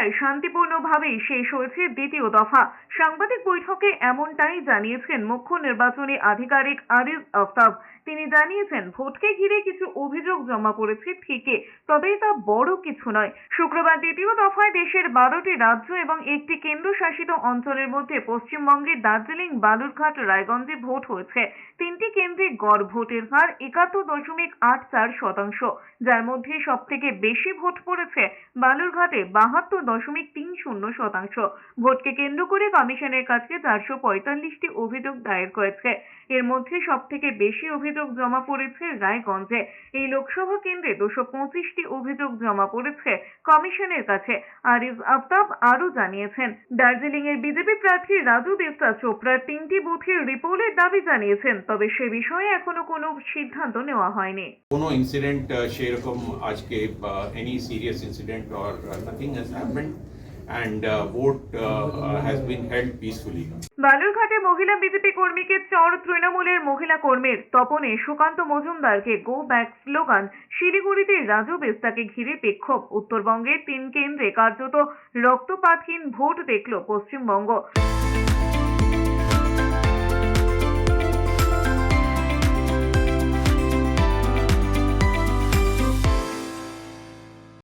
বালুরঘাটায় শান্তিপূর্ণভাবেই শেষ হয়েছে দ্বিতীয় দফা। সাংবাদিক বৈঠকে এমনটাই জানিয়েছেন মুখ্য নির্বাচনী আধিকারিক আরিজ আফতাব। তিনি জানিয়েছেন, ভোটকে ঘিরে কিছু অভিযোগ জমা পড়েছে ঠিকই, তবে তা বড় কিছু নয়। শুক্রবার দ্বিতীয় দফায় দেশের 12টি রাজ্য এবং একটি কেন্দ্রশাসিত অঞ্চলের মধ্যে পশ্চিমবঙ্গের দার্জিলিং, বালুরঘাট, রায়গঞ্জে ভোট হয়েছে। 3টি কেন্দ্রে গড় ভোটের হার 71.84%, যার মধ্যে সবথেকে বেশি ভোট পড়েছে বালুরঘাটে 72.30%। ভোটকে কেন্দ্র করে কমিশনের কাছে 445টি অভিযোগ দায়ের করেছে। এর মধ্যে সবথেকে বেশি অভিযোগ জমা পড়েছে রায়গঞ্জে। এই লোকসভা কেন্দ্রে 225টি অভিযোগ জমা পড়েছে কমিশনের কাছে। আরিজ আফতাব আরও জানিয়েছেন, দার্জিলিং এর বিজেপি প্রার্থী রাজু বিস্তা চোপড়ার 3টি বুথের রিপোর্টের দাবি জানিয়েছেন, তবে সে বিষয়ে এখনো কোনো সিদ্ধান্ত নেওয়া হয়নি। কোনো ইনসিডেন্ট সেরকম আজকে any serious incident or nothing has happened and vote has been held peacefully. বালুরঘাটে মহিলা বিজেপি কর্মীকে চর তৃণমূলের মহিলা কর্মীর তপনে সুকান্ত মজুমদারকে গো ব্যাক স্লোগান। শিলিগুড়িতে রাজু বেস্তাকে ঘিরে বিক্ষোভ। উত্তরবঙ্গের 3 কেন্দ্রে কার্যত রক্তপাতহীন ভোট দেখল পশ্চিমবঙ্গ।